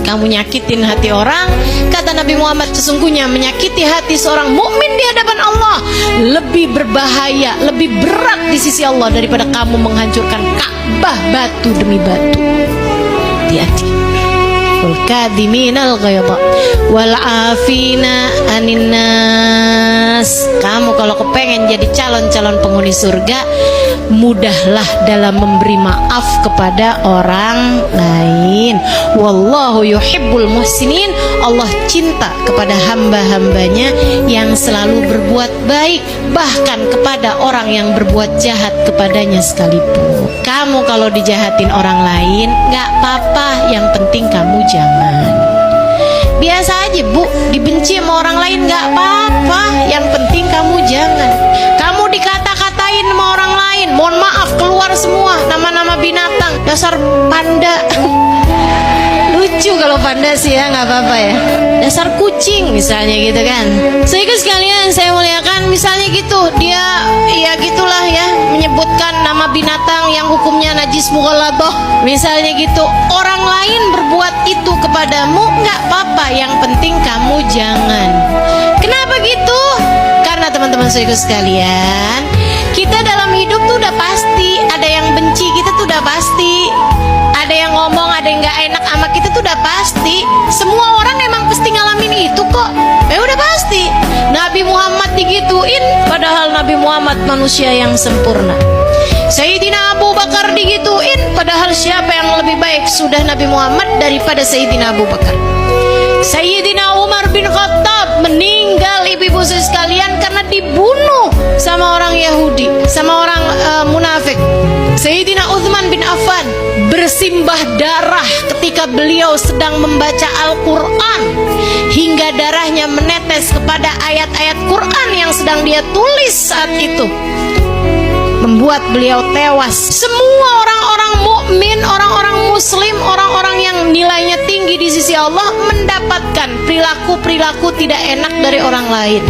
kamu nyakitin hati orang. Kata Nabi Muhammad, sesungguhnya menyakiti hati seorang mukmin di hadapan Allah lebih berbahaya, lebih berat di sisi Allah daripada kamu menghancurkan Ka'bah batu demi batu. Hati-hati. Wal kadhiminal ghaidha wal afina anin nas. Kamu kalau kepengen jadi calon-calon penghuni surga, mudahlah dalam memberi maaf kepada orang lain. Wallahu yuhibbul muhsinin. Allah cinta kepada hamba-hambanya yang selalu berbuat baik, bahkan kepada orang yang berbuat jahat kepadanya sekalipun. Kamu kalau dijahatin orang lain gak apa-apa, yang penting kamu jangan. Biasa aja bu, dibenci sama orang lain gak apa-apa, yang penting kamu jangan. Kamu dikata-katain sama orang lain, mohon maaf keluar semua nama-nama binatang, dasar panda. Lucu kalau panda sih ya, nggak apa-apa ya. Dasar kucing misalnya gitu kan. Sehingga sekalian saya muliakan, misalnya gitu dia ya gitulah ya, menyebutkan nama binatang yang hukumnya najis mughalladhah misalnya gitu. Orang lain berbuat itu kepadamu nggak apa-apa, yang penting kamu jangan. Kenapa gitu? Karena teman-teman saya sekalian, kita dalam hidup tuh udah pasti ada yang benci kita tuh udah pasti. Ada yang ngomong, ada yang gak enak sama kita tuh udah pasti. Semua orang emang pasti ngalamin itu kok. Ya udah pasti. Nabi Muhammad digituin, padahal Nabi Muhammad manusia yang sempurna. Sayyidina Abu Bakar digituin, padahal siapa yang lebih baik sudah Nabi Muhammad daripada Sayyidina Abu Bakar. Sayyidina Umar bin Khattab meninggal, ibu-ibu sekalian, karena dibunuh sama orang Yahudi, sama orang munafik. Sayyidina Utsman bin Affan bersimbah darah ketika beliau sedang membaca Al-Quran, hingga darahnya menetes kepada ayat-ayat Quran yang sedang dia tulis saat itu, membuat beliau tewas. Semua orang-orang mukmin, orang-orang muslim, orang-orang yang nilainya tinggi di sisi Allah mendapatkan perilaku-perilaku tidak enak dari orang lain.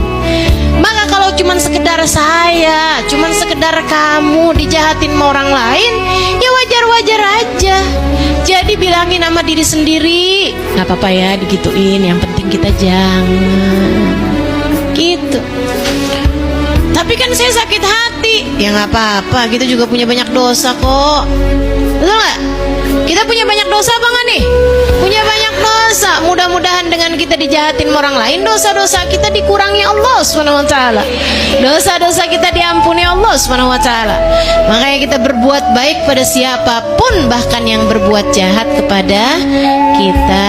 Maka kalau cuman sekedar saya, cuman sekedar kamu dijahatin sama orang lain, ya wajar-wajar aja. Jadi bilangin sama diri sendiri, gak apa-apa ya digituin, yang penting kita jangan gitu. Tapi kan saya sakit hati, ya gak apa-apa, kita juga punya banyak dosa kok. Betul gak? Kita punya banyak dosa apa gak nih? Punya banyak dosa. Mudah-mudahan dengan kita dijahatin orang lain, dosa-dosa kita dikurangi Allah SWT. Dosa-dosa kita diampuni Allah SWT. Makanya kita berbuat baik pada siapapun, bahkan yang berbuat jahat kepada kita.